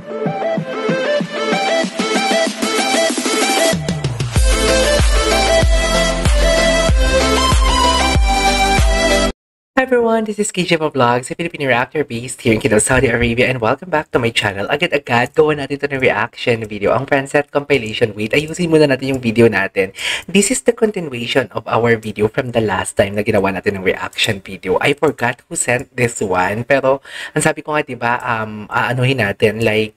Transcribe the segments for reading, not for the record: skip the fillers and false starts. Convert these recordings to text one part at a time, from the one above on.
Hi everyone, this is KJ Vlogs, a Filipino reactor based here in Kino, Saudi Arabia, and welcome back to my channel. Agad-agad, gawa natin ito ng reaction video, ang Friendset compilation. Wait, ayusin muna natin yung video natin. This is the continuation of our video from the last time na ginawa natin ng reaction video. I forgot who sent this one, pero ang sabi ko nga, diba, aanuhin natin, like,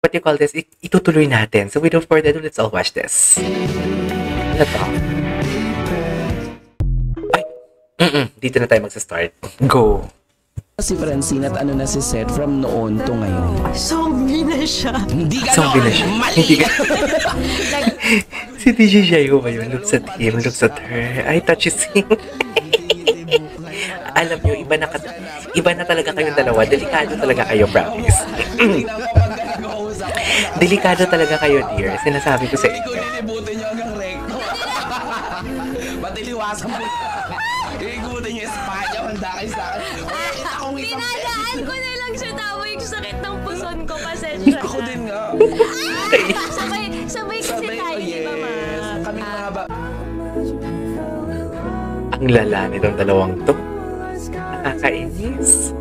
what do you call this? Itutuloy natin. So without further ado, let's all watch this. Ano to? Dito na tayo magsa-start. Go! Si Francine at ano na si Seth from noon to ngayon. Zombie na siya. Hindi ka Zombie na siya. Hindi ka. Si DJ Jayo ba yun? Looks at him, looks at her. I touches him. Alam nyo, iba na talaga kayong dalawa. Delikado talaga kayo, promise. Delikado talaga kayo, dear. Sinasabi ko sa inyo. Matiliwasan po. Igutin niyo Espanya, handa kayo sa akin. Pinadaan ko na lang siya, tama yung sakit ng puson ko, pasensya. Ako din nga. Sabay kasi tayo, di ba, ma? Kami mga ba? Ang lala nitong dalawang to. Nakakainis.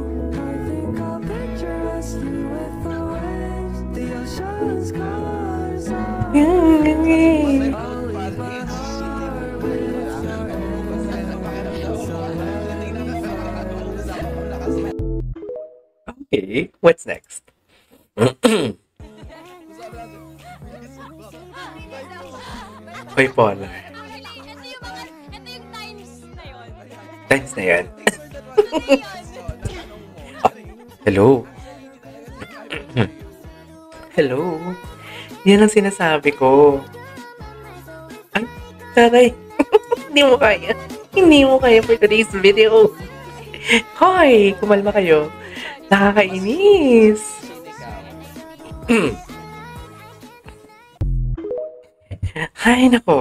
Okay, what's next? Bipolar. Ito yung times na yun. Times na yan. Hello? Hello? Yan ang sinasabi ko. Ay, taray. Hindi mo kaya. Hindi mo kaya for today's video. Hoy, kumalma kayo. Nakakainis. Ay, nako.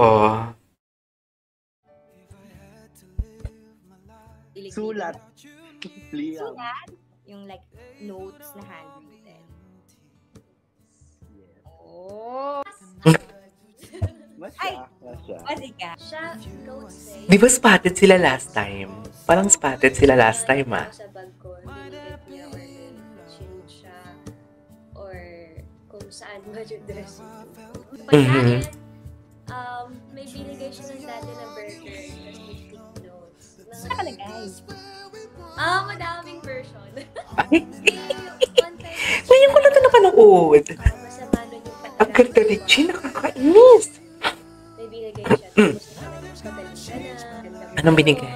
Sulat. Sulat? Yung like notes na handwritten. Oh. Ay! Masika. Siya, goats eh. Di ba spotted sila last time? Parang spotted sila last time, ah. Sa bag ko, nililit niya or chinut siya or kung saan ba yung dress niya. Pagkain, may binigay siya ng dati na burger tapos may stick notes. Nakalagay? Madaming version. Ay! Ngayon ko lang ito napanood. Masama nun yung Ang ganda ni Chin, nakakainis. may binigay siya tapos magaling ka na. Anong binigay?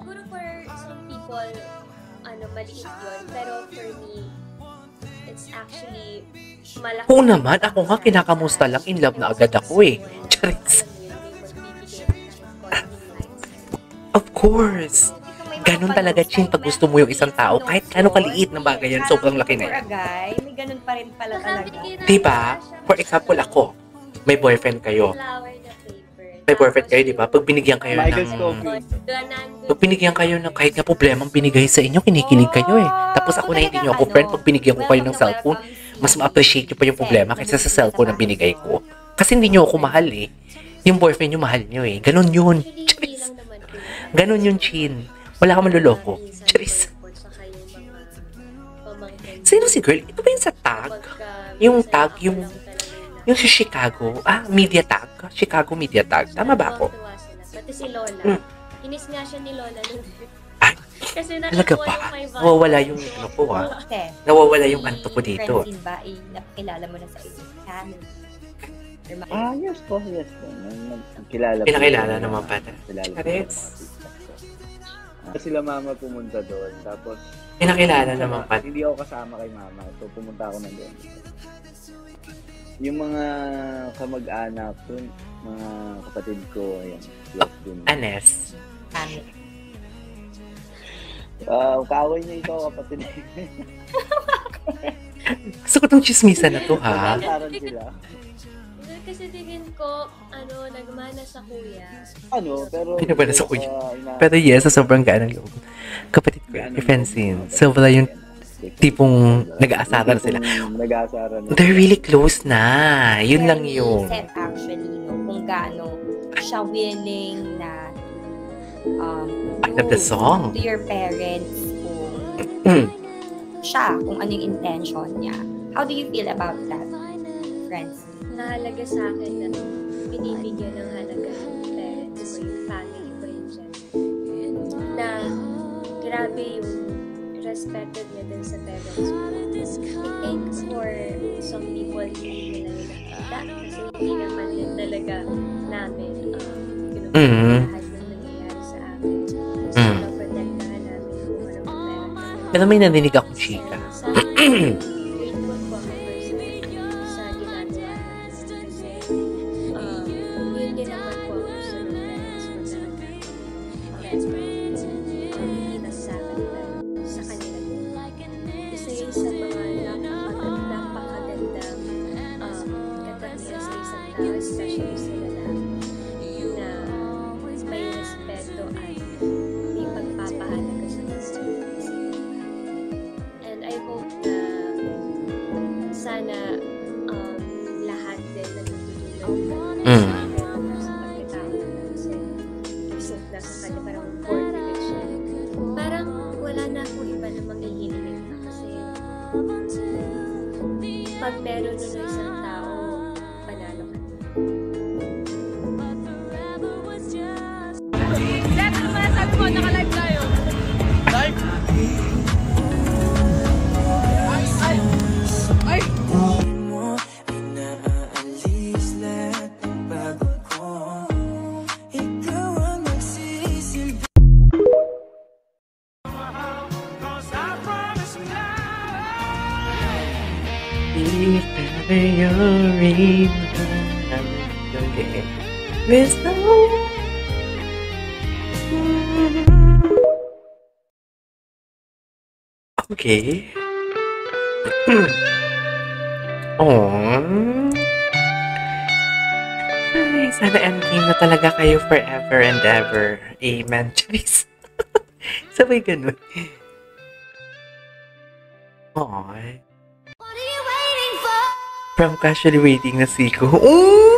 Siguro for some people, maliit yun. Pero for me, it's actually malaki. Oo naman, ako nga kinakamusta lang, in love na agad ako eh. Charits. Of course. Ganun talaga, Chin, pag gusto mo yung isang tao, kahit gano'ng kaliit na bagay yan, sobrang laki na yan. Guy, may ganun pa rin pala talaga. Diba? For example, ako, may boyfriend kayo. May boyfriend kayo, diba? Pag binigyan kayo Pag binigyan kayo ng kahit nga problemang binigay sa inyo, kinikilig kayo eh. Tapos ako na hindi nyo ako friend, pag binigyan ko kayo ng cellphone, mas ma-appreciate nyo pa yung problema kaysa sa cellphone na binigay ko. Kasi hindi nyo ako mahal eh. Yung boyfriend nyo mahal nyo eh. Ganun yun. Charis. Ganun yun, Chin. Wala ka manluloko. Charis. Sino si girl? Ito ba yung sa tag? Yung tag, yung sa Chicago. Media tag. Chicago media tag. Tama ba ako? Pati si Lola. Inis nga siya ni Lola nun. Kasi Talaga ba? Nawawala yung ano ko Okay. Nawawala yung anto ko dito. Francine ba, napakilala mo na sa iyo? Yes po. Kilala po. Pinakilala naman pala. Kilala po. Charis. Sila mama pumunta doon. Tapos, Pinakilala naman pala. hindi ako kasama kay mama. So, pumunta ako na doon. Yung mga kamag-anak doon, mga kapatid ko, ayan, close din. Anes. Kaaway niya ito, kapatid. Gusto ko tong chismisa na to, ha? Nagtaran sila. Kasi tingin ko, nagmana sa kuya. Pero... Pinabala sa kuya. Pero yes, sa sobrang gaan ng loob. Kapatid ko, Francine. Sobra yung Tipong nag-aasaran sila. Nag-aasaran na. They're really close na. Yun lang Very yun. set actually, no? Kung gaano siya willing na I love the song. to your parents kung Mm. siya, kung ano yung intention niya. How do you feel about that, friends? Nahalaga sa akin na binibigyan ng halaga ng parents ko, yung family ko yun dyan. Na grabe yung respeto niya dun sa parents ko. I think for some people, hindi nila yun nakita kasi hindi naman din talaga namin lahat ng nangyayari sa amin. So, naprotektahan namin kung ano ang meron. Pero may narinig akong chika. Sa grateful po ako personally sa ginagawa natin kasi yun din naman po ang gusto ng parents ko na hindi na sa akin pero sa kanila din. Isa yun sa mga napakagandang katangian sa isang tao, especially sila na may respeto at may pagpapahalaga sa mga and I hope na sana lahat din natutunan sa pagkatao nila kasi recent na sa kanya parang core connection. Parang wala na akong iba na manghihiling na kasi pag meron nun ng isang tao, panalo ka na. If ever you're in okay. There's no okay. Oh. Ay, sana endgame na talaga kayo forever and ever. Amen. Charis. Sabay ganun. Aww. From casually waiting na Siko. Oh!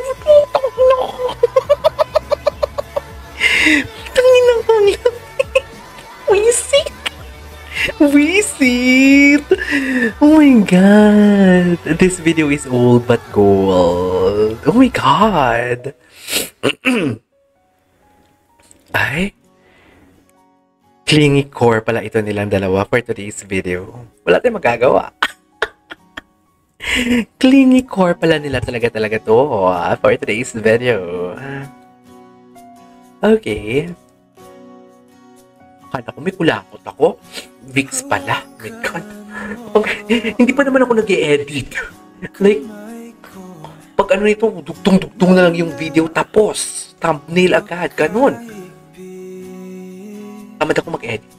Tangina ko lang. Wisit! Wisit! Oh my god! This video is old but gold. Oh my god! Ay? Clingy core pala ito nilang dalawa for today's video. Wala tayong magagawa. Clingy core pala nila talaga to for today's video. Okay. Akala ko may kulakot ako. Vicks pala. My God. Okay. Hindi pa naman ako nag-e-edit. Like, pag ano ito, dugtong-dugtong na lang yung video tapos. Thumbnail agad. Ganun. Tamad ako mag-edit.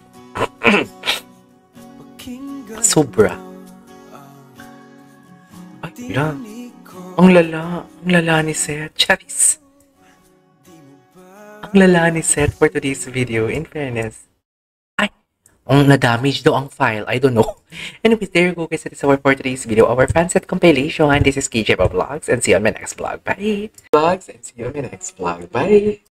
Sobra. Ay, lang. Ang lala ni Seth. Charis. Ang lala ni Seth for today's video, in fairness. Ay, ang na-damage daw ang file. I don't know. Anyways, there you go guys. That is our for today's video. Our fanset compilation. This is KJ Vlogs and see you on my next vlog. Bye. Vlogs and see you on my next vlog. Bye.